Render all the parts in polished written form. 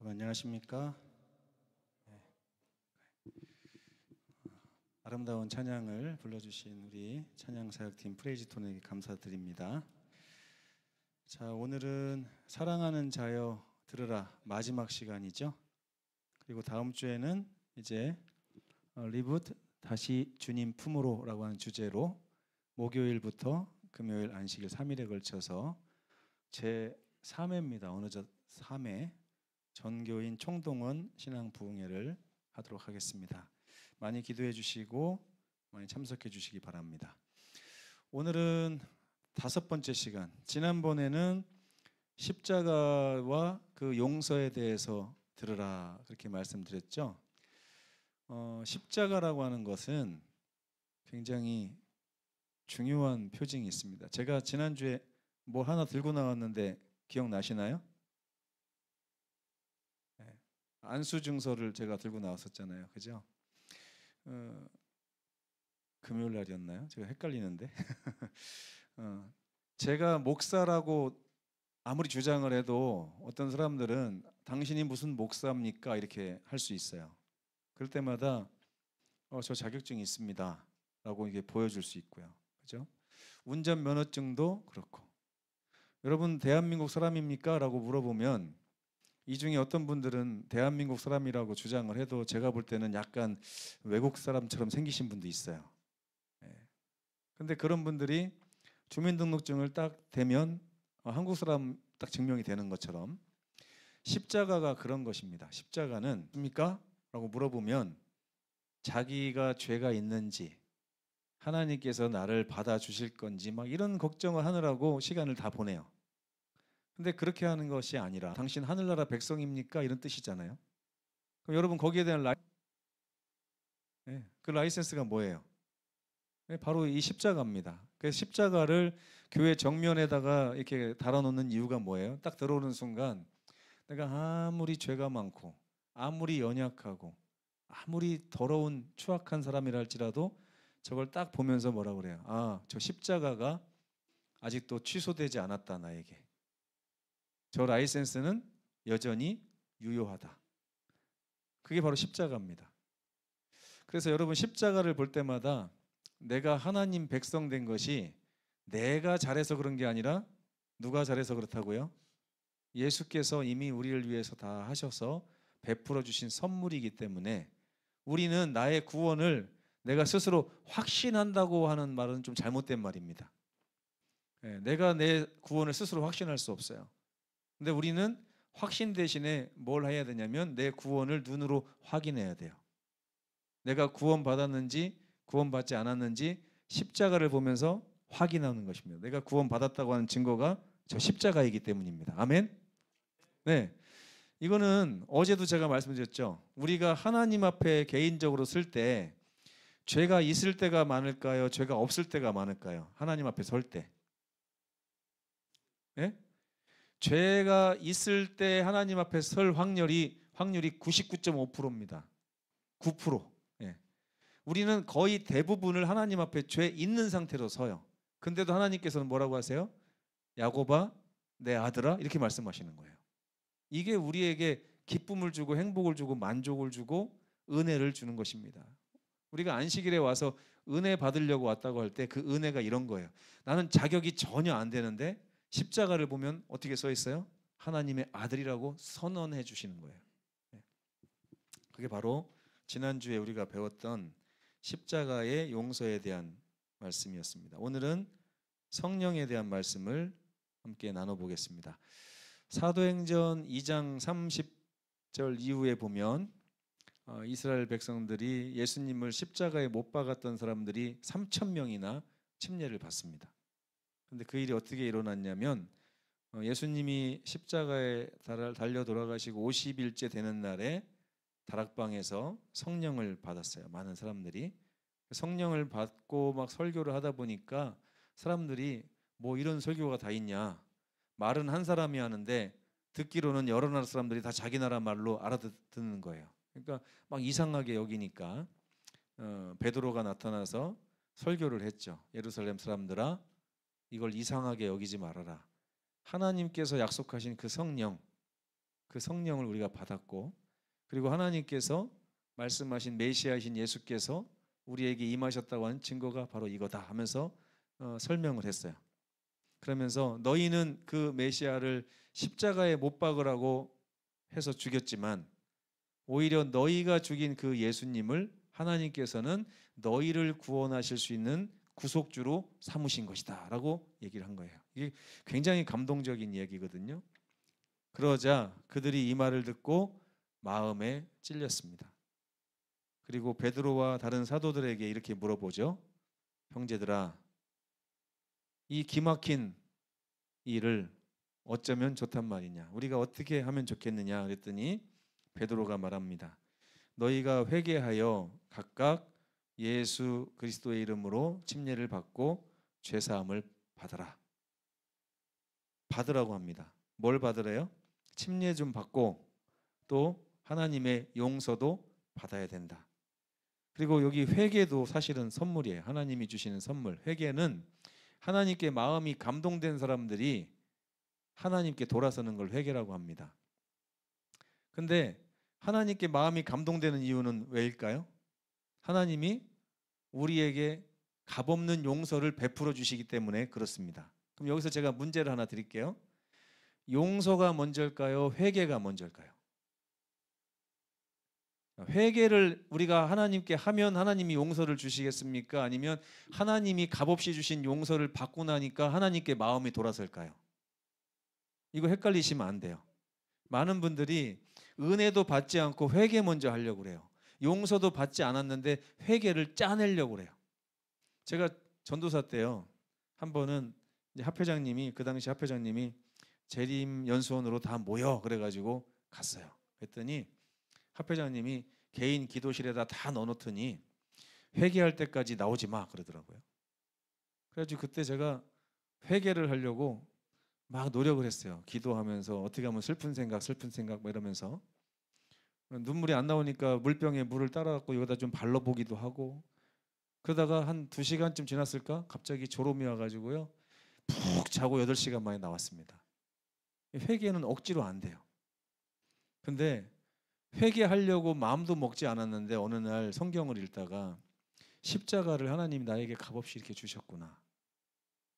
안녕하십니까? 아름다운 찬양을 불러주신 우리 찬양사역팀 프레이즈톤에게 감사드립니다. 자, 오늘은 사랑하는 자여 들으라 마지막 시간이죠. 그리고 다음 주에는 이제 리부트 다시 주님 품으로 라고 하는 주제로 목요일부터 금요일 안식일 3일에 걸쳐서 제 3회입니다. 어느덧 3회 전교인 총동원 신앙 부흥회를 하도록 하겠습니다. 많이 기도해 주시고 많이 참석해 주시기 바랍니다. 오늘은 5번째 시간. 지난번에는 십자가와 그 용서에 대해서 들으라 그렇게 말씀드렸죠. 십자가라고 하는 것은 굉장히 중요한 표징이 있습니다. 제가 지난주에 뭐 하나 들고 나왔는데 기억나시나요? 안수증서를 제가 들고 나왔었잖아요. 그죠? 금요일 날이었나요? 제가 헷갈리는데. 제가 목사라고 아무리 주장을 해도 어떤 사람들은 당신이 무슨 목사입니까? 이렇게 할 수 있어요. 그럴 때마다 저 자격증이 있습니다. 라고 이게 보여줄 수 있고요. 그죠? 운전면허증도 그렇고. 여러분 대한민국 사람입니까? 라고 물어보면 이 중에 어떤 분들은 대한민국 사람이라고 주장을 해도 제가 볼 때는 약간 외국 사람처럼 생기신 분도 있어요. 근데 그런 분들이 주민등록증을 딱 대면 한국 사람 딱 증명이 되는 것처럼 십자가가 그런 것입니다. 십자가는 뭡니까? 라고 물어보면 자기가 죄가 있는지 하나님께서 나를 받아주실 건지 막 이런 걱정을 하느라고 시간을 다 보내요. 근데 그렇게 하는 것이 아니라 당신 하늘나라 백성입니까? 이런 뜻이잖아요. 그럼 여러분 거기에 대한 그 라이센스가 뭐예요? 바로 이 십자가입니다. 그래서 십자가를 교회 정면에다가 이렇게 달아놓는 이유가 뭐예요? 딱 들어오는 순간 내가 아무리 죄가 많고 아무리 연약하고 아무리 더러운 추악한 사람이라 할지라도 저걸 딱 보면서 뭐라 그래요? 아, 저 십자가가 아직도 취소되지 않았다 나에게. 저 라이센스는 여전히 유효하다. 그게 바로 십자가입니다. 그래서 여러분 십자가를 볼 때마다 내가 하나님 백성 된 것이 내가 잘해서 그런 게 아니라 누가 잘해서 그렇다고요? 예수께서 이미 우리를 위해서 다 하셔서 베풀어 주신 선물이기 때문에 우리는 나의 구원을 내가 스스로 확신한다고 하는 말은 좀 잘못된 말입니다. 내가 내 구원을 스스로 확신할 수 없어요. 근데 우리는 확신 대신에 뭘 해야 되냐면 내 구원을 눈으로 확인해야 돼요. 내가 구원받았는지 구원받지 않았는지 십자가를 보면서 확인하는 것입니다. 내가 구원받았다고 하는 증거가 저 십자가이기 때문입니다. 아멘? 네. 이거는 어제도 제가 말씀드렸죠. 우리가 하나님 앞에 개인적으로 쓸 때 죄가 있을 때가 많을까요? 죄가 없을 때가 많을까요? 하나님 앞에 설 때. 네? 죄가 있을 때 하나님 앞에 설 확률이 99.5%입니다. 9%. 예. 우리는 거의 대부분을 하나님 앞에 죄 있는 상태로 서요. 근데도 하나님께서는 뭐라고 하세요? 야곱아, 내 아들아 이렇게 말씀하시는 거예요. 이게 우리에게 기쁨을 주고 행복을 주고 만족을 주고 은혜를 주는 것입니다. 우리가 안식일에 와서 은혜 받으려고 왔다고 할 때 그 은혜가 이런 거예요. 나는 자격이 전혀 안 되는데 십자가를 보면 어떻게 써 있어요? 하나님의 아들이라고 선언해 주시는 거예요. 그게 바로 지난주에 우리가 배웠던 십자가의 용서에 대한 말씀이었습니다. 오늘은 성령에 대한 말씀을 함께 나눠보겠습니다. 사도행전 2장 30절 이후에 보면 이스라엘 백성들이 예수님을 십자가에 못 박았던 사람들이 3,000명이나 침례를 받습니다. 근데 그 일이 어떻게 일어났냐면 예수님이 십자가에 달려 돌아가시고 50일째 되는 날에 다락방에서 성령을 받았어요. 많은 사람들이 성령을 받고 막 설교를 하다 보니까 사람들이 뭐 이런 설교가 다 있냐, 말은 한 사람이 하는데 듣기로는 여러 나라 사람들이 다 자기 나라 말로 알아듣는 거예요. 그러니까 막 이상하게 여기니까 베드로가 나타나서 설교를 했죠. 예루살렘 사람들아, 이걸 이상하게 여기지 말아라. 하나님께서 약속하신 그 성령, 그 성령을 우리가 받았고, 그리고 하나님께서 말씀하신 메시아이신 예수께서 우리에게 임하셨다고 하는 증거가 바로 이거다 하면서 설명을 했어요. 그러면서 너희는 그 메시아를 십자가에 못 박으라고 해서 죽였지만 오히려 너희가 죽인 그 예수님을 하나님께서는 너희를 구원하실 수 있는 구속주로 삼으신 것이다 라고 얘기를 한 거예요. 이게 굉장히 감동적인 이야기거든요. 그러자 그들이 이 말을 듣고 마음에 찔렸습니다. 그리고 베드로와 다른 사도들에게 이렇게 물어보죠. 형제들아, 이 기막힌 일을 어쩌면 좋단 말이냐, 우리가 어떻게 하면 좋겠느냐 그랬더니 베드로가 말합니다. 너희가 회개하여 각각 예수 그리스도의 이름으로 침례를 받고 죄사함을 받으라. 받으라고 합니다. 뭘 받으래요? 침례 좀 받고 또 하나님의 용서도 받아야 된다. 그리고 여기 회개도 사실은 선물이에요. 하나님이 주시는 선물. 회개는 하나님께 마음이 감동된 사람들이 하나님께 돌아서는 걸 회개라고 합니다. 근데 하나님께 마음이 감동되는 이유는 왜일까요? 하나님이 우리에게 값없는 용서를 베풀어 주시기 때문에 그렇습니다. 그럼 여기서 제가 문제를 하나 드릴게요. 용서가 먼저일까요? 회개가 먼저일까요? 회개를 우리가 하나님께 하면 하나님이 용서를 주시겠습니까? 아니면 하나님이 값없이 주신 용서를 받고 나니까 하나님께 마음이 돌아설까요? 이거 헷갈리시면 안 돼요. 많은 분들이 은혜도 받지 않고 회개 먼저 하려고 그래요. 용서도 받지 않았는데 회개를 짜내려고 그래요. 제가 전도사 때요, 한 번은 이제 합회장님이, 그 당시 합회장님이 재림 연수원으로 다 모여 그래가지고 갔어요. 그랬더니 합회장님이 개인 기도실에다 다 넣어놓더니 회개할 때까지 나오지 마 그러더라고요. 그래가지고 그때 제가 회개를 하려고 막 노력을 했어요. 기도하면서 어떻게 하면 슬픈 생각 뭐 이러면서 눈물이 안 나오니까 물병에 물을 따라갖고 여기다 좀 발라보기도 하고, 그러다가 한 2시간쯤 지났을까 갑자기 졸음이 와가지고요 푹 자고 8시간 만에 나왔습니다. 회개는 억지로 안 돼요. 근데 회개하려고 마음도 먹지 않았는데 어느 날 성경을 읽다가 십자가를 하나님이 나에게 값없이 이렇게 주셨구나,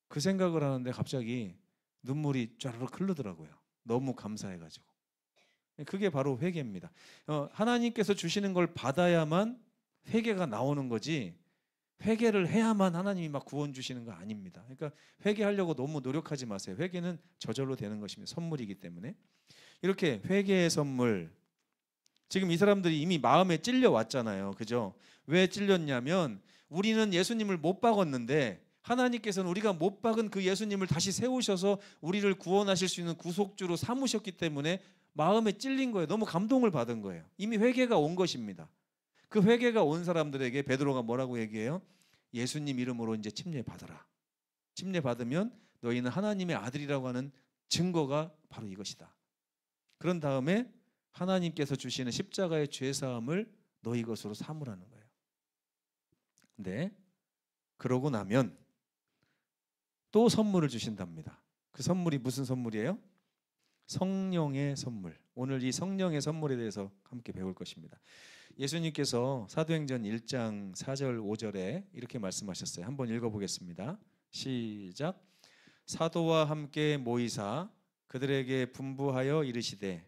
그 생각을 하는데 갑자기 눈물이 쫘르륵 흐르더라고요. 너무 감사해가지고. 그게 바로 회개입니다. 하나님께서 주시는 걸 받아야만 회개가 나오는 거지, 회개를 해야만 하나님이 막 구원 주시는 거 아닙니다. 그러니까 회개하려고 너무 노력하지 마세요. 회개는 저절로 되는 것입니다. 선물이기 때문에. 이렇게 회개의 선물, 지금 이 사람들이 이미 마음에 찔려 왔잖아요. 그죠? 왜 찔렸냐면 우리는 예수님을 못 박았는데 하나님께서는 우리가 못 박은 그 예수님을 다시 세우셔서 우리를 구원하실 수 있는 구속주로 삼으셨기 때문에 마음에 찔린 거예요. 너무 감동을 받은 거예요. 이미 회개가 온 것입니다. 그 회개가 온 사람들에게 베드로가 뭐라고 얘기해요? 예수님 이름으로 이제 침례 받아라. 침례 받으면 너희는 하나님의 아들이라고 하는 증거가 바로 이것이다. 그런 다음에 하나님께서 주시는 십자가의 죄사함을 너희 것으로 삼으라는 거예요. 근데 그러고 나면 또 선물을 주신답니다. 그 선물이 무슨 선물이에요? 성령의 선물. 오늘 이 성령의 선물에 대해서 함께 배울 것입니다. 예수님께서 사도행전 1장 4절 5절에 이렇게 말씀하셨어요. 한번 읽어보겠습니다. 시작. 사도와 함께 모이사 그들에게 분부하여 이르시되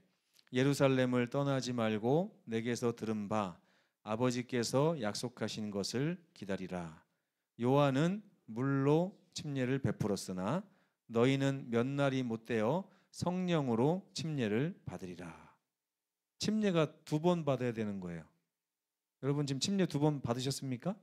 예루살렘을 떠나지 말고 내게서 들은 바 아버지께서 약속하신 것을 기다리라. 요한은 물로 침례를 베풀었으나 너희는 몇 날이 못되어 성령으로 침례를 받으리라. 침례가 2번 받아야 되는 거예요. 여러분 지금 침례 2번 받으셨습니까?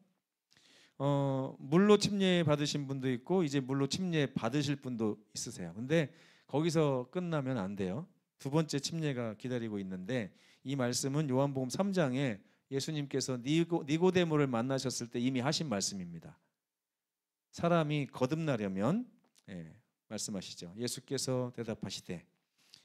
물로 침례 받으신 분도 있고 이제 물로 침례 받으실 분도 있으세요. 근데 거기서 끝나면 안 돼요. 2번째 침례가 기다리고 있는데 이 말씀은 요한복음 3장에 예수님께서 니고데모를 만나셨을 때 이미 하신 말씀입니다. 사람이 거듭나려면 말씀하시죠. 예수께서 대답하시되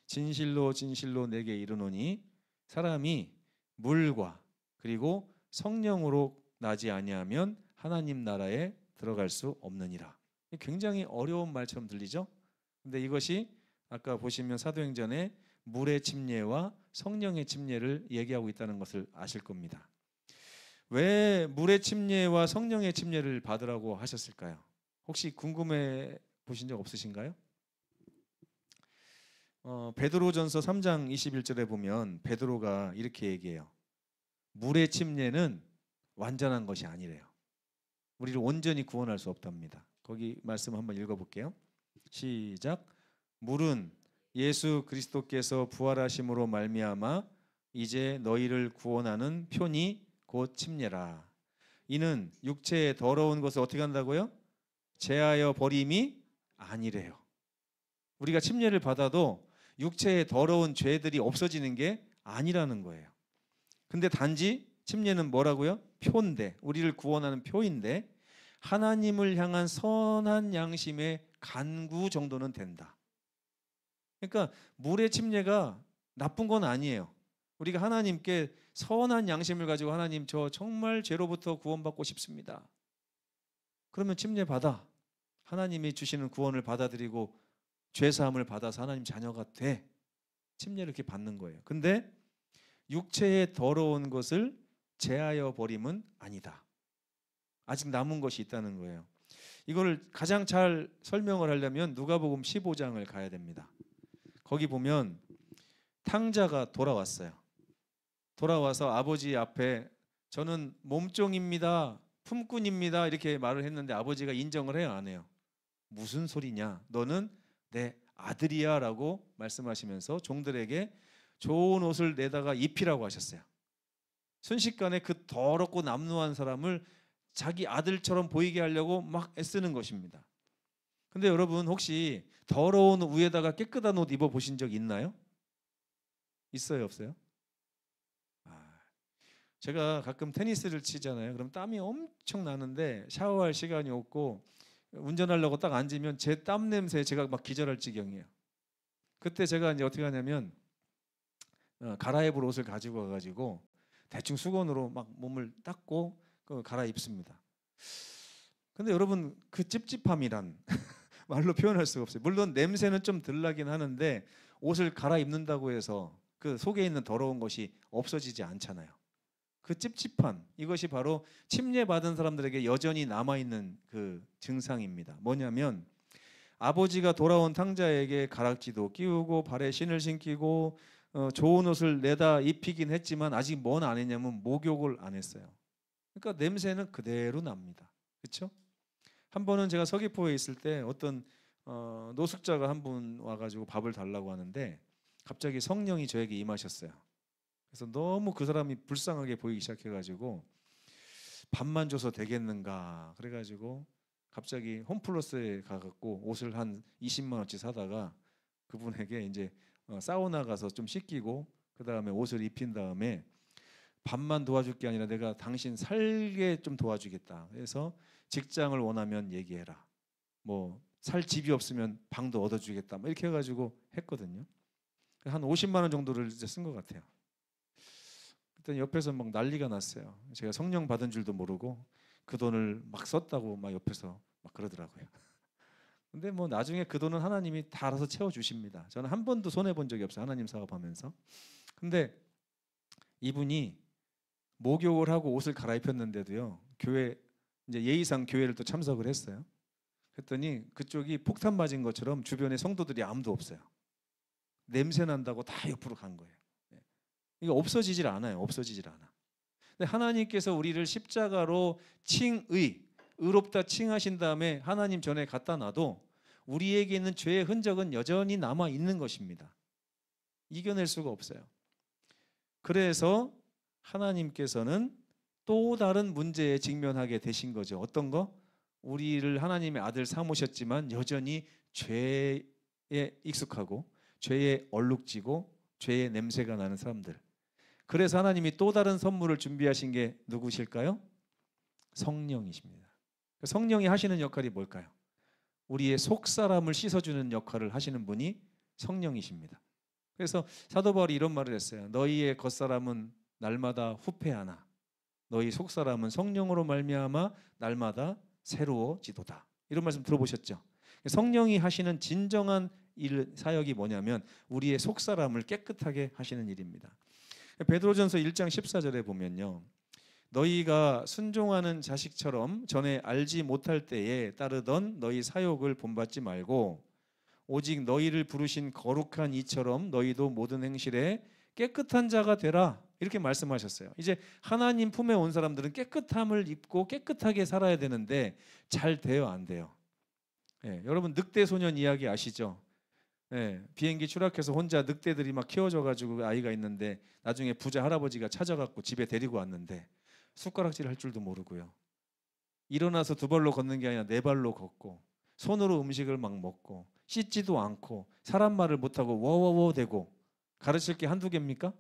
진실로 진실로 내게 이르노니 사람이 물과 그리고 성령으로 나지 아니하면 하나님 나라에 들어갈 수 없느니라. 굉장히 어려운 말처럼 들리죠? 근데 이것이 아까 보시면 사도행전에 물의 침례와 성령의 침례를 얘기하고 있다는 것을 아실 겁니다. 왜 물의 침례와 성령의 침례를 받으라고 하셨을까요? 혹시 궁금해 보신 적 없으신가요? 베드로전서 3장 21절에 보면 베드로가 이렇게 얘기해요. 물의 침례는 완전한 것이 아니래요. 우리를 온전히 구원할 수 없답니다. 거기 말씀 한번 읽어볼게요. 시작. 물은 예수 그리스도께서 부활하심으로 말미암아 이제 너희를 구원하는 표니 곧 침례라. 이는 육체의 더러운 것을 어떻게 한다고요? 제하여 버림이 아니래요. 우리가 침례를 받아도 육체의 더러운 죄들이 없어지는 게 아니라는 거예요. 근데 단지 침례는 뭐라고요? 표인데, 우리를 구원하는 표인데 하나님을 향한 선한 양심의 간구 정도는 된다. 그러니까 물의 침례가 나쁜 건 아니에요. 우리가 하나님께 선한 양심을 가지고 하나님 저 정말 죄로부터 구원받고 싶습니다. 그러면 침례 받아. 하나님이 주시는 구원을 받아들이고 죄사함을 받아서 하나님 자녀가 돼. 침례를 이렇게 받는 거예요. 근데 육체의 더러운 것을 제하여 버림은 아니다. 아직 남은 것이 있다는 거예요. 이걸 가장 잘 설명을 하려면 누가복음 15장을 가야 됩니다. 거기 보면 탕자가 돌아왔어요. 돌아와서 아버지 앞에 저는 몸종입니다. 품꾼입니다. 이렇게 말을 했는데 아버지가 인정을 해요, 안 해요? 무슨 소리냐? 너는 내 아들이야 라고 말씀하시면서 종들에게 좋은 옷을 내다가 입히라고 하셨어요. 순식간에 그 더럽고 남루한 사람을 자기 아들처럼 보이게 하려고 막 애쓰는 것입니다. 근데 여러분 혹시 더러운 위에다가 깨끗한 옷 입어보신 적 있나요? 있어요, 없어요? 제가 가끔 테니스를 치잖아요. 그럼 땀이 엄청 나는데 샤워할 시간이 없고 운전하려고 딱 앉으면 제 땀 냄새에 제가 막 기절할 지경이에요. 그때 제가 이제 어떻게 하냐면 갈아입을 옷을 가지고 와가지고 대충 수건으로 막 몸을 닦고 갈아입습니다. 근데 여러분 그 찝찝함이란 말로 표현할 수가 없어요. 물론 냄새는 좀 덜 나긴 하는데 옷을 갈아입는다고 해서 그 속에 있는 더러운 것이 없어지지 않잖아요. 그 찝찝함, 이것이 바로 침례받은 사람들에게 여전히 남아있는 그 증상입니다. 뭐냐면 아버지가 돌아온 탕자에게 가락지도 끼우고 발에 신을 신기고 좋은 옷을 내다 입히긴 했지만 아직 뭔 안 했냐면 목욕을 안 했어요. 그러니까 냄새는 그대로 납니다. 그렇죠? 한 번은 제가 서귀포에 있을 때 어떤 노숙자가 한 분 와가지고 밥을 달라고 하는데 갑자기 성령이 저에게 임하셨어요. 그래서 너무 그 사람이 불쌍하게 보이기 시작해가지고 밥만 줘서 되겠는가 그래가지고 갑자기 홈플러스에 가갖고 옷을 한 20만 원치 사다가 그분에게 이제 사우나 가서 좀 씻기고 그 다음에 옷을 입힌 다음에 밥만 도와줄 게 아니라 내가 당신 살게 좀 도와주겠다. 그래서 직장을 원하면 얘기해라. 뭐 살 집이 없으면 방도 얻어주겠다. 뭐 이렇게 해가지고 했거든요. 한 50만 원 정도를 이제 쓴 것 같아요. 그때 옆에서 막 난리가 났어요. 제가 성령 받은 줄도 모르고 그 돈을 막 썼다고 막 옆에서 막 그러더라고요. 근데 뭐 나중에 그 돈은 하나님이 다 알아서 채워주십니다. 저는 한 번도 손해본 적이 없어요. 하나님 사업하면서. 근데 이분이 목욕을 하고 옷을 갈아입혔는데도요. 교회 이제 예의상 교회를 또 참석을 했어요. 그랬더니 그쪽이 폭탄 맞은 것처럼 주변에 성도들이 아무도 없어요. 냄새 난다고 다 옆으로 간 거예요. 이게 없어지질 않아요. 없어지질 않아. 근데 하나님께서 우리를 십자가로 의롭다 칭하신 다음에 하나님 전에 갖다 놔도 우리에게 있는 죄의 흔적은 여전히 남아 있는 것입니다. 이겨낼 수가 없어요. 그래서 하나님께서는 또 다른 문제에 직면하게 되신 거죠. 어떤 거? 우리를 하나님의 아들 삼으셨지만 여전히 죄에 익숙하고 죄에 얼룩지고 죄의 냄새가 나는 사람들. 그래서 하나님이 또 다른 선물을 준비하신 게 누구실까요? 성령이십니다. 성령이 하시는 역할이 뭘까요? 우리의 속사람을 씻어주는 역할을 하시는 분이 성령이십니다. 그래서 사도 바울이 이런 말을 했어요. 너희의 겉사람은 날마다 후패하나 너희 속사람은 성령으로 말미암아 날마다 새로워지도다. 이런 말씀 들어보셨죠? 성령이 하시는 진정한 사역이 뭐냐면 우리의 속사람을 깨끗하게 하시는 일입니다. 베드로전서 1장 14절에 보면요, 너희가 순종하는 자식처럼 전에 알지 못할 때에 따르던 너희 사욕을 본받지 말고 오직 너희를 부르신 거룩한 이처럼 너희도 모든 행실에 깨끗한 자가 되라, 이렇게 말씀하셨어요. 이제 하나님 품에 온 사람들은 깨끗함을 입고 깨끗하게 살아야 되는데 잘 돼요, 안 돼요? 여러분 늑대 소년 이야기 아시죠? 비행기 추락해서 혼자 늑대들이 막 키워져가지고 아이가 있는데 나중에 부자 할아버지가 찾아갖고 집에 데리고 왔는데 숟가락질 할 줄도 모르고요. 일어나서 두 발로 걷는 게 아니라 네 발로 걷고 손으로 음식을 막 먹고 씻지도 않고 사람 말을 못하고 워워워 대고 가르칠 게 한두 개입니까?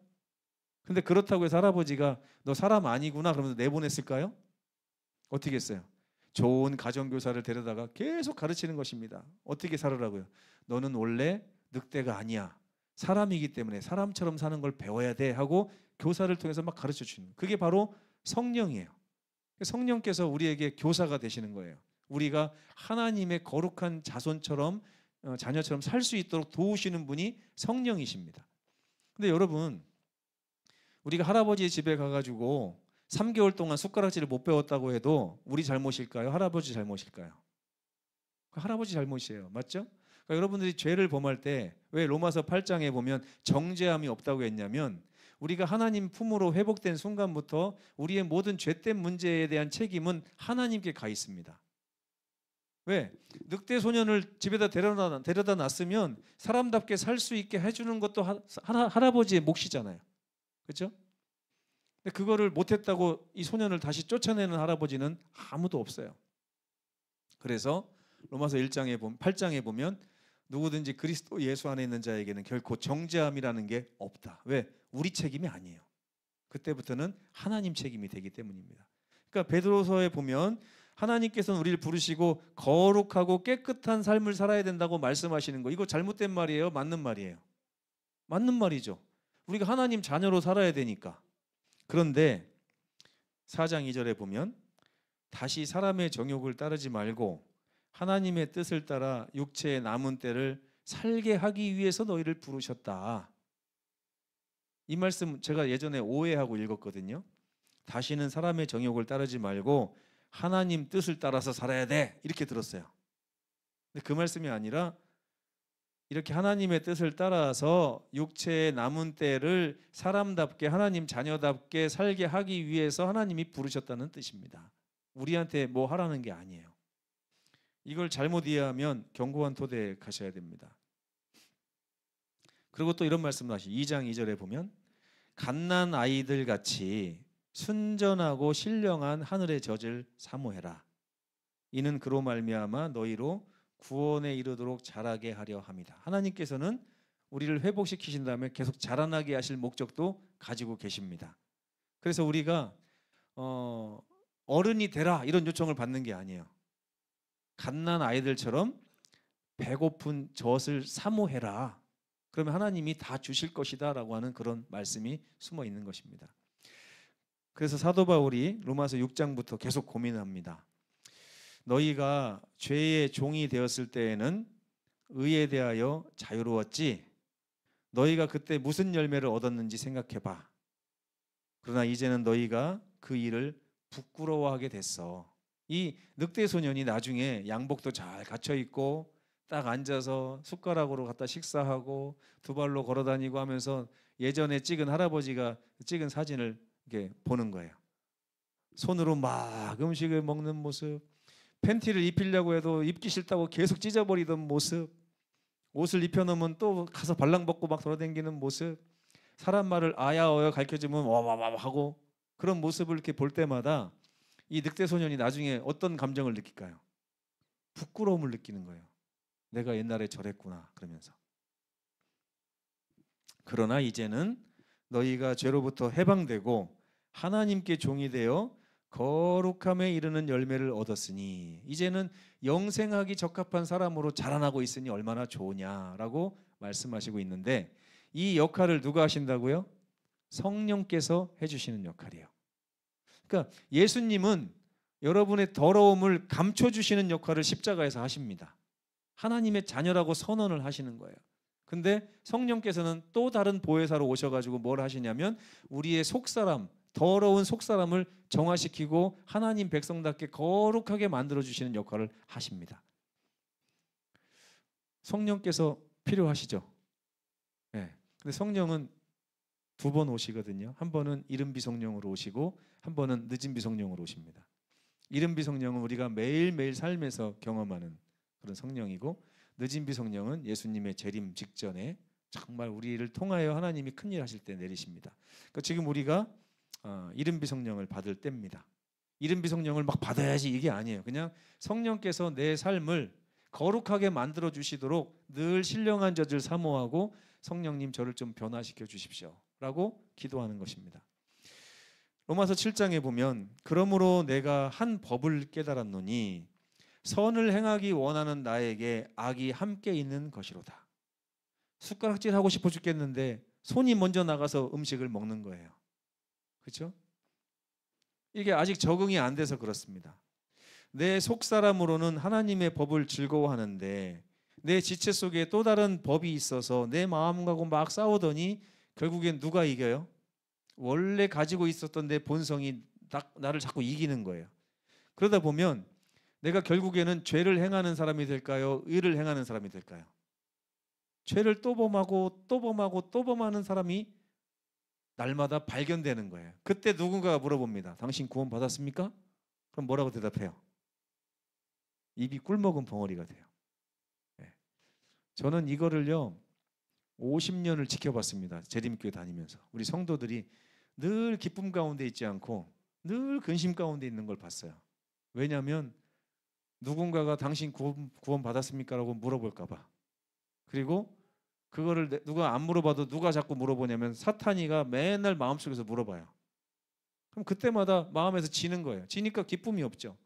근데 그렇다고 해서 할아버지가 너 사람 아니구나 그러면서 내보냈을까요? 어떻게 했어요? 좋은 가정교사를 데려다가 계속 가르치는 것입니다. 어떻게 살으라고요? 너는 원래 늑대가 아니야. 사람이기 때문에 사람처럼 사는 걸 배워야 돼 하고 교사를 통해서 막 가르쳐 주는, 그게 바로 성령이에요. 성령께서 우리에게 교사가 되시는 거예요. 우리가 하나님의 거룩한 자손처럼 자녀처럼 살 수 있도록 도우시는 분이 성령이십니다. 근데 여러분, 우리가 할아버지 집에 가가지고 3개월 동안 숟가락질을 못 배웠다고 해도 우리 잘못일까요? 할아버지 잘못일까요? 할아버지 잘못이에요. 맞죠? 그러니까 여러분들이 죄를 범할 때 왜 로마서 8장에 보면 정죄함이 없다고 했냐면 우리가 하나님 품으로 회복된 순간부터 우리의 모든 죄된 문제에 대한 책임은 하나님께 가 있습니다. 왜? 늑대 소년을 집에다 데려다 놨으면 사람답게 살 수 있게 해주는 것도 할아버지의 몫이잖아요. 그렇죠? 근데 그거를 못했다고 이 소년을 다시 쫓아내는 할아버지는 아무도 없어요. 그래서 로마서 8장에 보면 누구든지 그리스도 예수 안에 있는 자에게는 결코 정죄함이라는 게 없다. 왜? 우리 책임이 아니에요. 그때부터는 하나님 책임이 되기 때문입니다. 그러니까 베드로서에 보면 하나님께서는 우리를 부르시고 거룩하고 깨끗한 삶을 살아야 된다고 말씀하시는 거, 이거 잘못된 말이에요? 맞는 말이에요? 맞는 말이죠. 우리가 하나님 자녀로 살아야 되니까. 그런데 4장 2절에 보면 다시 사람의 정욕을 따르지 말고 하나님의 뜻을 따라 육체의 남은 때를 살게 하기 위해서 너희를 부르셨다. 이 말씀 제가 예전에 오해하고 읽었거든요. 다시는 사람의 정욕을 따르지 말고 하나님 뜻을 따라서 살아야 돼, 이렇게 들었어요. 근데 그 말씀이 아니라 이렇게 하나님의 뜻을 따라서 육체의 남은 때를 사람답게 하나님 자녀답게 살게 하기 위해서 하나님이 부르셨다는 뜻입니다. 우리한테 뭐 하라는 게 아니에요. 이걸 잘못 이해하면 견고한 토대에 가셔야 됩니다. 그리고 또 이런 말씀을 하시 2장 2절에 보면 갓난 아이들 같이 순전하고 신령한 하늘의 젖을 사모해라. 이는 그로 말미암아 너희로 구원에 이르도록 자라게 하려 함이다. 하나님께서는 우리를 회복시키신 다음에 계속 자라나게 하실 목적도 가지고 계십니다. 그래서 우리가 어른이 되라 이런 요청을 받는 게 아니에요. 갓난 아이들처럼 배고픈 젖을 사모해라. 그러면 하나님이 다 주실 것이다 라고 하는 그런 말씀이 숨어 있는 것입니다. 그래서 사도 바울이 로마서 6장부터 계속 고민합니다. 너희가 죄의 종이 되었을 때에는 의에 대하여 자유로웠지. 너희가 그때 무슨 열매를 얻었는지 생각해봐. 그러나 이제는 너희가 그 일을 부끄러워하게 됐어. 이 늑대 소년이 나중에 양복도 잘 갖춰 입고 딱 앉아서 숟가락으로 갖다 식사하고 두 발로 걸어다니고 하면서 예전에 찍은 할아버지가 찍은 사진을 이렇게 보는 거예요. 손으로 막 음식을 먹는 모습, 팬티를 입히려고 해도 입기 싫다고 계속 찢어버리던 모습, 옷을 입혀놓으면 또 가서 발랑 벗고 막 돌아다니는 모습, 사람 말을 아야 어야 가르쳐주면 와와와 하고 그런 모습을 이렇게 볼 때마다 이 늑대 소년이 나중에 어떤 감정을 느낄까요? 부끄러움을 느끼는 거예요. 내가 옛날에 저랬구나 그러면서. 그러나 이제는 너희가 죄로부터 해방되고 하나님께 종이 되어 거룩함에 이르는 열매를 얻었으니 이제는 영생하기 적합한 사람으로 자라나고 있으니 얼마나 좋으냐라고 말씀하시고 있는데, 이 역할을 누가 하신다고요? 성령께서 해주시는 역할이에요. 그러니까 예수님은 여러분의 더러움을 감춰주시는 역할을 십자가에서 하십니다. 하나님의 자녀라고 선언을 하시는 거예요. 근데 성령께서는 또 다른 보혜사로 오셔가지고 뭘 하시냐면 우리의 속사람, 더러운 속사람을 정화시키고 하나님 백성답게 거룩하게 만들어주시는 역할을 하십니다. 성령께서 필요하시죠? 네. 근데 성령은 두 번 오시거든요. 한 번은 이른비 성령으로 오시고 한 번은 늦은비 성령으로 오십니다. 이른비 성령은 우리가 매일매일 삶에서 경험하는 그런 성령이고, 늦은비 성령은 예수님의 재림 직전에 정말 우리를 통하여 하나님이 큰일 하실 때 내리십니다. 그러니까 지금 우리가 이른비 성령을 받을 때입니다. 이른비 성령을 막 받아야지 이게 아니에요. 그냥 성령께서 내 삶을 거룩하게 만들어 주시도록 늘 신령한 젖을 사모하고 성령님 저를 좀 변화시켜 주십시오 라고 기도하는 것입니다. 로마서 7장에 보면 그러므로 내가 한 법을 깨달았노니 선을 행하기 원하는 나에게 악이 함께 있는 것이로다. 숟가락질 하고 싶어 죽겠는데 손이 먼저 나가서 음식을 먹는 거예요. 그렇죠? 이게 아직 적응이 안 돼서 그렇습니다. 내 속사람으로는 하나님의 법을 즐거워하는데 내 지체 속에 또 다른 법이 있어서 내 마음하고 막 싸우더니 결국엔 누가 이겨요? 원래 가지고 있었던 내 본성이 나를 자꾸 이기는 거예요. 그러다 보면 내가 결국에는 죄를 행하는 사람이 될까요? 의를 행하는 사람이 될까요? 죄를 또 범하고 또 범하고 또 범하는 사람이 날마다 발견되는 거예요. 그때 누군가가 물어봅니다. 당신 구원 받았습니까? 그럼 뭐라고 대답해요? 입이 꿀먹은 벙어리가 돼요. 네. 저는 이거를요 50년을 지켜봤습니다. 재림교회 다니면서 우리 성도들이 늘 기쁨 가운데 있지 않고 늘 근심 가운데 있는 걸 봤어요. 왜냐하면 누군가가 당신 구원 받았습니까? 라고 물어볼까 봐. 그리고 그거를 누가 안 물어봐도 누가 자꾸 물어보냐면 사탄이가 맨날 마음속에서 물어봐요. 그럼 그때마다 마음에서 지는 거예요. 지니까 기쁨이 없죠.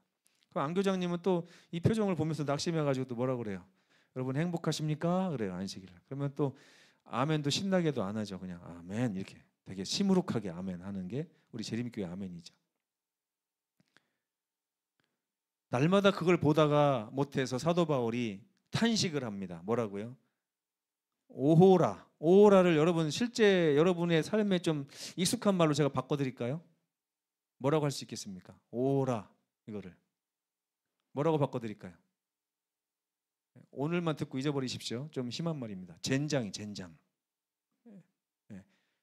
그럼 안 교장님은 또 이 표정을 보면서 낙심해가지고 또 뭐라 그래요? 여러분 행복하십니까? 그래요. 안식일. 그러면 또 아멘도 신나게도 안 하죠. 그냥 아멘 이렇게 되게 시무룩하게 아멘 하는 게 우리 재림교회 아멘이죠. 날마다 그걸 보다가 못해서 사도 바울이 탄식을 합니다. 뭐라고요? 오호라. 오호라를 여러분 실제 여러분의 삶에 좀 익숙한 말로 제가 바꿔드릴까요? 뭐라고 할 수 있겠습니까? 오호라 이거를 뭐라고 바꿔드릴까요? 오늘만 듣고 잊어버리십시오. 좀 심한 말입니다. 젠장이 젠장.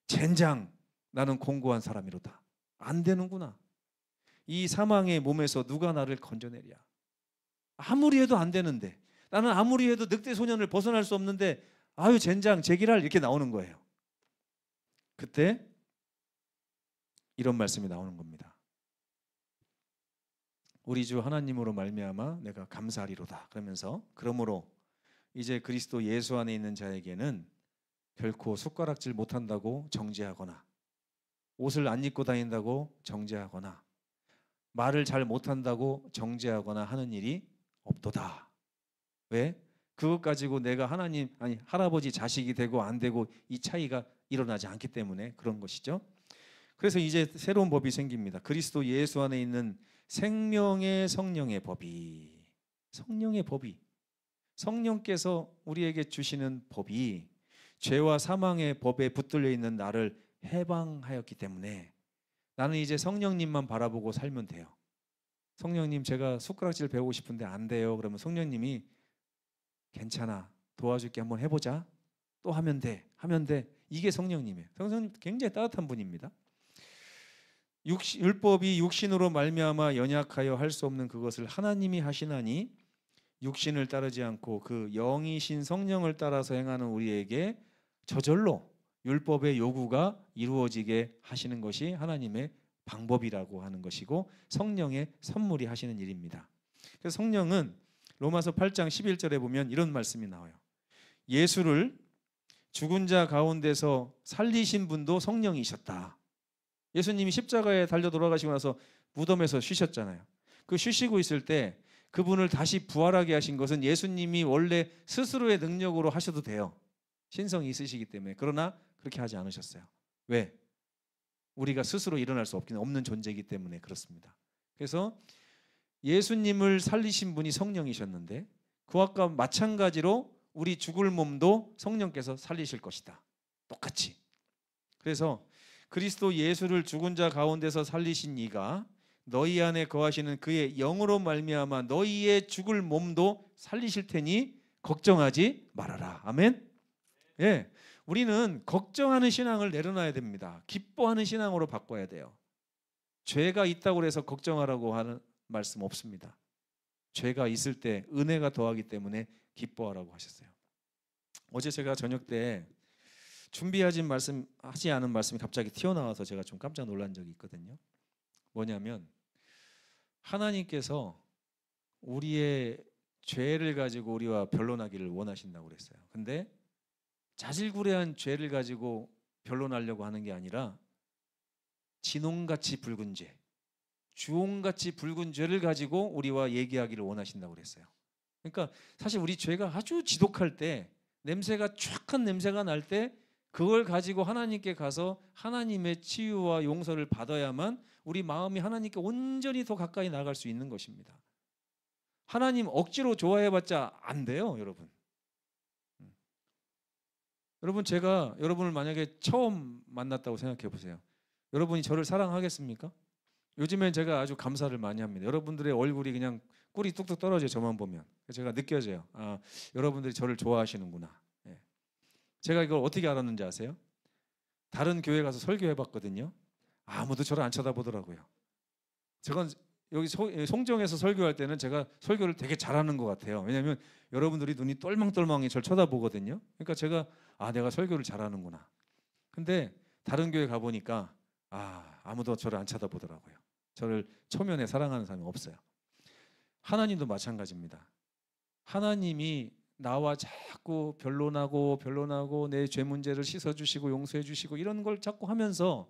젠장. 나는 공고한 사람이로다. 안 되는구나. 이 사망의 몸에서 누가 나를 건져내랴. 아무리 해도 안 되는데 나는 아무리 해도 늑대 소년을 벗어날 수 없는데 아유 젠장 제기랄 이렇게 나오는 거예요. 그때 이런 말씀이 나오는 겁니다. 우리 주 하나님으로 말미암아 내가 감사하리로다. 그러면서 그러므로 이제 그리스도 예수 안에 있는 자에게는 결코 숟가락질 못한다고 정죄하거나 옷을 안 입고 다닌다고 정죄하거나 말을 잘 못한다고 정죄하거나 하는 일이 없도다. 왜? 그것 가지고 내가 하나님 아니 할아버지 자식이 되고 안 되고 이 차이가 일어나지 않기 때문에 그런 것이죠. 그래서 이제 새로운 법이 생깁니다. 그리스도 예수 안에 있는 생명의 성령의 법이 성령께서 우리에게 주시는 법이 죄와 사망의 법에 붙들려 있는 나를 해방하였기 때문에 나는 이제 성령님만 바라보고 살면 돼요. 성령님 제가 숟가락질 배우고 싶은데 안 돼요. 그러면 성령님이 괜찮아 도와줄게 한번 해보자. 또 하면 돼. 이게 성령님이에요. 성령님 굉장히 따뜻한 분입니다. 율법이 육신으로 말미암아 연약하여 할 수 없는 그것을 하나님이 하시나니 육신을 따르지 않고 그 영이신 성령을 따라서 행하는 우리에게 저절로 율법의 요구가 이루어지게 하시는 것이 하나님의 방법이라고 하는 것이고 성령의 선물이 하시는 일입니다. 그래서 성령은 로마서 8장 11절에 보면 이런 말씀이 나와요. 예수를 죽은 자 가운데서 살리신 분도 성령이셨다. 예수님이 십자가에 달려 돌아가시고 나서 무덤에서 쉬셨잖아요. 그 쉬시고 있을 때 그분을 다시 부활하게 하신 것은 예수님이 원래 스스로의 능력으로 하셔도 돼요. 신성이 있으시기 때문에. 그러나 그렇게 하지 않으셨어요. 왜? 우리가 스스로 일어날 수 없는 존재이기 때문에 그렇습니다. 그래서 예수님을 살리신 분이 성령이셨는데 그와 마찬가지로 우리 죽을 몸도 성령께서 살리실 것이다. 똑같이. 그래서 그리스도 예수를 죽은 자 가운데서 살리신 이가 너희 안에 거하시는 그의 영으로 말미암아 너희의 죽을 몸도 살리실 테니 걱정하지 말아라. 아멘. 예, 우리는 걱정하는 신앙을 내려놔야 됩니다. 기뻐하는 신앙으로 바꿔야 돼요. 죄가 있다고 해서 걱정하라고 하는 말씀 없습니다. 죄가 있을 때 은혜가 더하기 때문에 기뻐하라고 하셨어요. 어제 제가 저녁 때 준비하지 않은 말씀이 갑자기 튀어나와서 제가 좀 깜짝 놀란 적이 있거든요. 뭐냐면 하나님께서 우리의 죄를 가지고 우리와 변론하기를 원하신다고 그랬어요. 근데 자질구레한 죄를 가지고 변론하려고 하는 게 아니라 진홍같이 붉은 죄, 주홍같이 붉은 죄를 가지고 우리와 얘기하기를 원하신다고 그랬어요. 그러니까 사실 우리 죄가 아주 지독할 때, 냄새가 촥한 냄새가 날 때 그걸 가지고 하나님께 가서 하나님의 치유와 용서를 받아야만 우리 마음이 하나님께 온전히 더 가까이 나갈 수 있는 것입니다. 하나님 억지로 좋아해봤자 안 돼요, 여러분. 여러분, 제가 여러분을 만약에 처음 만났다고 생각해 보세요. 여러분이 저를 사랑하겠습니까? 요즘엔 제가 아주 감사를 많이 합니다. 여러분들의 얼굴이 그냥 꿀이 뚝뚝 떨어져요. 저만 보면. 제가 느껴져요. 아, 여러분들이 저를 좋아하시는구나. 예. 제가 이걸 어떻게 알았는지 아세요? 다른 교회 가서 설교해봤거든요. 아무도 저를 안 쳐다보더라고요. 저건 여기 송정에서 설교할 때는 제가 설교를 되게 잘하는 것 같아요. 왜냐하면 여러분들이 눈이 똘망똘망히 저를 쳐다보거든요. 그러니까 제가 내가 설교를 잘하는구나. 근데 다른 교회 가보니까 아무도 저를 안 쳐다보더라고요. 저를 초면에 사랑하는 사람이 없어요. 하나님도 마찬가지입니다. 하나님이 나와 자꾸 변론하고 내 죄 문제를 씻어주시고 용서해주시고 이런 걸 자꾸 하면서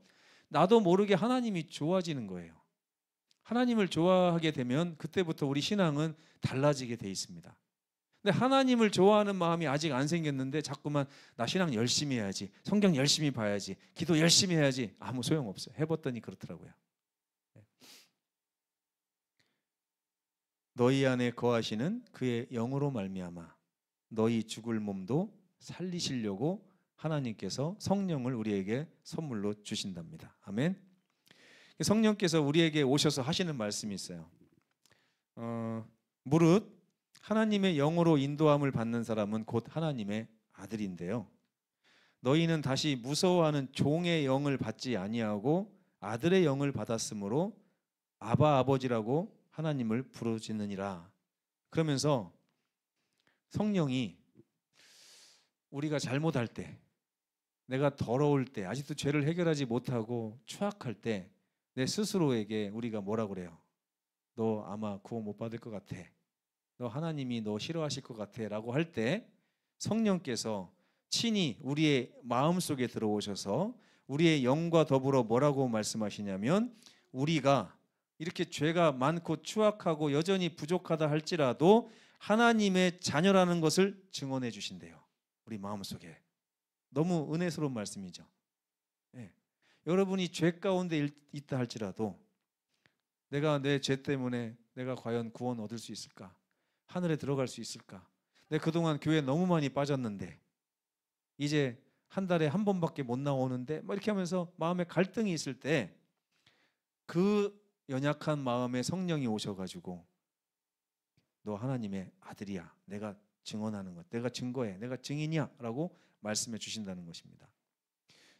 나도 모르게 하나님이 좋아지는 거예요. 하나님을 좋아하게 되면 그때부터 우리 신앙은 달라지게 돼 있습니다. 근데 하나님을 좋아하는 마음이 아직 안 생겼는데 자꾸만 나 신앙 열심히 해야지, 성경 열심히 봐야지, 기도 열심히 해야지, 아무 소용없어요. 해봤더니 그렇더라고요. 너희 안에 거하시는 그의 영으로 말미암아 너희 죽을 몸도 살리시려고 하나님께서 성령을 우리에게 선물로 주신답니다. 아멘. 성령께서 우리에게 오셔서 하시는 말씀이 있어요. 무릇 하나님의 영으로 인도함을 받는 사람은 곧 하나님의 아들인데요. 너희는 다시 무서워하는 종의 영을 받지 아니하고 아들의 영을 받았으므로 아바 아버지라고 하나님을 부르짖느니라. 그러면서 성령이 우리가 잘못할 때, 내가 더러울 때, 아직도 죄를 해결하지 못하고 추악할 때 내 스스로에게 우리가 뭐라고 그래요? 너 아마 구원 못 받을 것 같아. 너 하나님이 너 싫어하실 것 같아 라고 할 때 성령께서 친히 우리의 마음속에 들어오셔서 우리의 영과 더불어 뭐라고 말씀하시냐면 우리가 이렇게 죄가 많고 추악하고 여전히 부족하다 할지라도 하나님의 자녀라는 것을 증언해 주신대요. 우리 마음속에. 너무 은혜스러운 말씀이죠. 네. 여러분이 죄 가운데 있다 할지라도 내가 내 죄 때문에 내가 과연 구원 얻을 수 있을까? 하늘에 들어갈 수 있을까? 내가 그동안 교회 너무 많이 빠졌는데 이제 한 달에 한 번밖에 못 나오는데 이렇게 하면서 마음에 갈등이 있을 때 그 연약한 마음에 성령이 오셔가지고 너 하나님의 아들이야. 내가 증언하는 것, 내가 증거해, 내가 증인이야 라고 말씀해 주신다는 것입니다.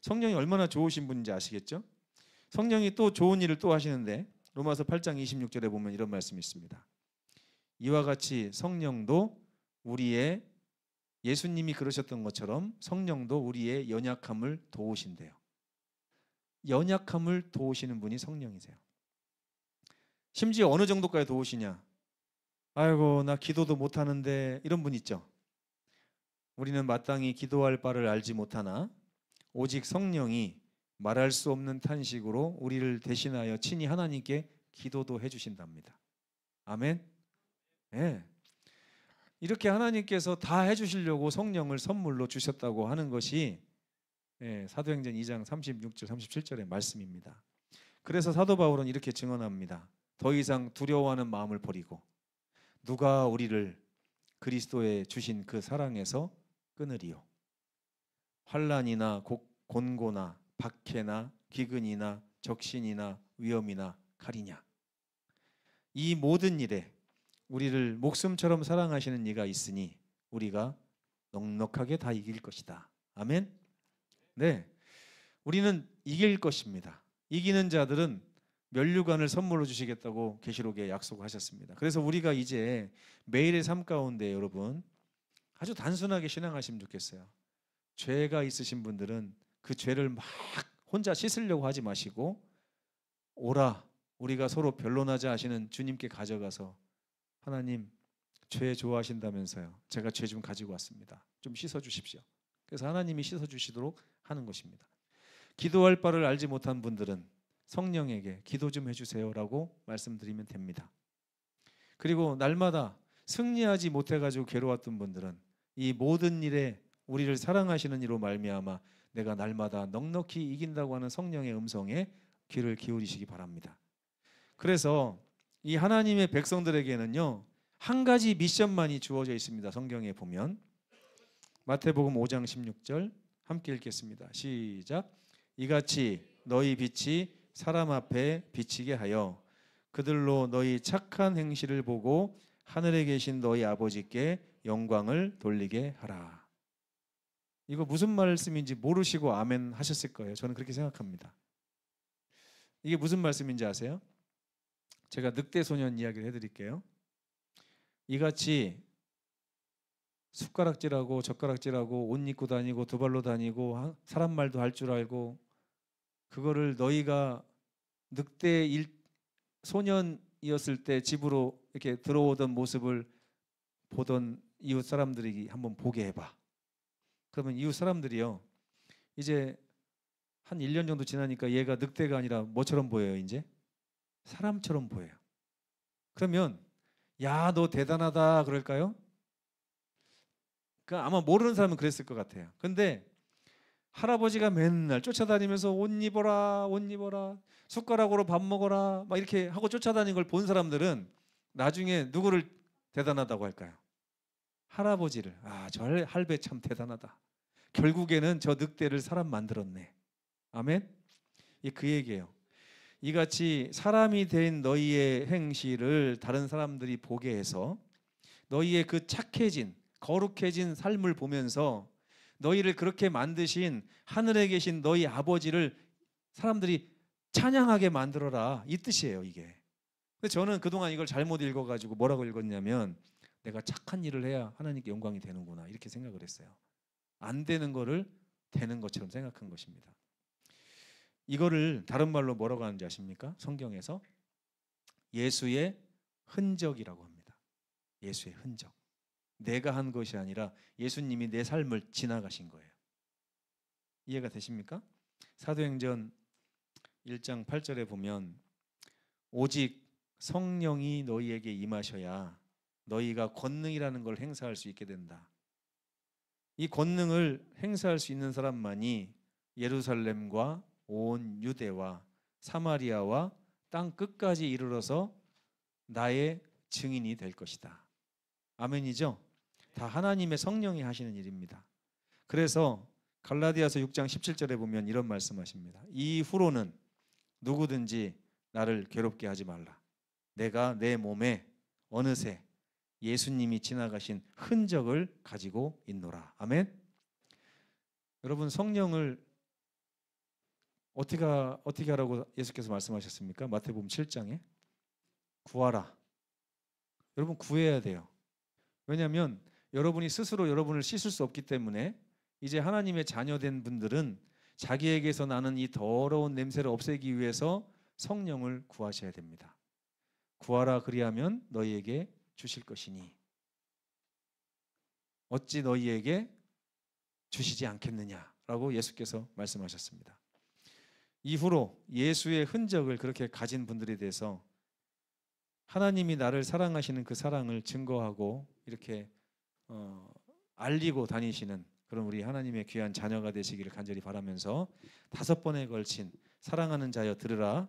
성령이 얼마나 좋으신 분인지 아시겠죠? 성령이 또 좋은 일을 또 하시는데 로마서 8장 26절에 보면 이런 말씀이 있습니다. 이와 같이 성령도 우리의, 예수님이 그러셨던 것처럼 성령도 우리의 연약함을 도우신대요. 연약함을 도우시는 분이 성령이세요. 심지어 어느 정도까지 도우시냐? 아이고 나 기도도 못하는데, 이런 분 있죠. 우리는 마땅히 기도할 바를 알지 못하나 오직 성령이 말할 수 없는 탄식으로 우리를 대신하여 친히 하나님께 기도도 해주신답니다. 아멘. 네. 이렇게 하나님께서 다 해주시려고 성령을 선물로 주셨다고 하는 것이 사도행전 2장 36절 37절의 말씀입니다. 그래서 사도 바울은 이렇게 증언합니다. 더 이상 두려워하는 마음을 버리고 누가 우리를 그리스도에 주신 그 사랑에서 끊으리요. 환난이나 곤고나 박해나 기근이나 적신이나 위험이나 칼이냐. 이 모든 일에 우리를 목숨처럼 사랑하시는 이가 있으니 우리가 넉넉하게 다 이길 것이다. 아멘. 네, 우리는 이길 것입니다. 이기는 자들은 면류관을 선물로 주시겠다고 계시록에 약속하셨습니다. 그래서 우리가 이제 매일의 삶 가운데 여러분 아주 단순하게 신앙하시면 좋겠어요. 죄가 있으신 분들은 그 죄를 막 혼자 씻으려고 하지 마시고 오라, 우리가 서로 변론하자 하시는 주님께 가져가서 하나님, 죄 좋아하신다면서요. 제가 죄 좀 가지고 왔습니다. 좀 씻어주십시오. 그래서 하나님이 씻어주시도록 하는 것입니다. 기도할 바를 알지 못한 분들은 성령에게 기도 좀 해주세요라고 말씀드리면 됩니다. 그리고 날마다 승리하지 못해가지고 괴로웠던 분들은 이 모든 일에 우리를 사랑하시는 이로 말미암아 내가 날마다 넉넉히 이긴다고 하는 성령의 음성에 귀를 기울이시기 바랍니다. 그래서 이 하나님의 백성들에게는요, 한 가지 미션만이 주어져 있습니다. 성경에 보면 마태복음 5장 16절 함께 읽겠습니다. 시작. 이같이 너희 빛이 사람 앞에 비치게 하여 그들로 너희 착한 행실을 보고 하늘에 계신 너희 아버지께 영광을 돌리게 하라. 이거 무슨 말씀인지 모르시고 아멘 하셨을 거예요. 저는 그렇게 생각합니다. 이게 무슨 말씀인지 아세요? 제가 늑대 소년 이야기를 해드릴게요. 이같이 숟가락질하고 젓가락질하고 옷 입고 다니고 두 발로 다니고 사람 말도 할 줄 알고 그거를 너희가 늑대 소년이었을 때 집으로 이렇게 들어오던 모습을 보던 이웃 사람들이 한번 보게 해봐. 그러면 이웃 사람들이요, 이제 한 1년 정도 지나니까 얘가 늑대가 아니라 뭐처럼 보여요? 이제 사람처럼 보여요. 그러면 야, 너 대단하다 그럴까요? 아마 모르는 사람은 그랬을 것 같아요. 근데 할아버지가 맨날 쫓아다니면서 옷 입어라, 옷 입어라, 숟가락으로 밥 먹어라 막 이렇게 하고 쫓아다니는 걸 본 사람들은 나중에 누구를 대단하다고 할까요? 할아버지를. 아, 저 할배 참 대단하다. 결국에는 저 늑대를 사람 만들었네. 아멘. 그 얘기예요. 이같이 사람이 된 너희의 행실을 다른 사람들이 보게 해서 너희의 그 착해진 거룩해진 삶을 보면서 너희를 그렇게 만드신 하늘에 계신 너희 아버지를 사람들이 찬양하게 만들어라, 이 뜻이에요 이게. 근데 저는 그동안 이걸 잘못 읽어가지고 뭐라고 읽었냐면 내가 착한 일을 해야 하나님께 영광이 되는구나 이렇게 생각을 했어요. 안 되는 거를 되는 것처럼 생각한 것입니다. 이거를 다른 말로 뭐라고 하는지 아십니까? 성경에서 예수의 흔적이라고 합니다. 예수의 흔적. 내가 한 것이 아니라 예수님이 내 삶을 지나가신 거예요. 이해가 되십니까? 사도행전 1장 8절에 보면 오직 성령이 너희에게 임하셔야 너희가 권능이라는 걸 행사할 수 있게 된다. 이 권능을 행사할 수 있는 사람만이 예루살렘과 온 유대와 사마리아와 땅 끝까지 이르러서 나의 증인이 될 것이다. 아멘이죠? 다 하나님의 성령이 하시는 일입니다. 그래서 갈라디아서 6장 17절에 보면 이런 말씀하십니다. 이후로는 누구든지 나를 괴롭게 하지 말라. 내가 내 몸에 어느새 예수님이 지나가신 흔적을 가지고 있노라. 아멘. 여러분, 성령을 어떻게 하라고 예수께서 말씀하셨습니까? 마태복음 7장에 구하라. 여러분, 구해야 돼요. 왜냐하면 여러분이 스스로 여러분을 씻을 수 없기 때문에 이제 하나님의 자녀된 분들은 자기에게서 나는 이 더러운 냄새를 없애기 위해서 성령을 구하셔야 됩니다. 구하라, 그리하면 너희에게 주실 것이니 어찌 너희에게 주시지 않겠느냐라고 예수께서 말씀하셨습니다. 이후로 예수의 흔적을 그렇게 가진 분들에 대해서 하나님이 나를 사랑하시는 그 사랑을 증거하고 이렇게 알리고 다니시는 그런 우리 하나님의 귀한 자녀가 되시기를 간절히 바라면서 5번에 걸친 사랑하는 자여 들으라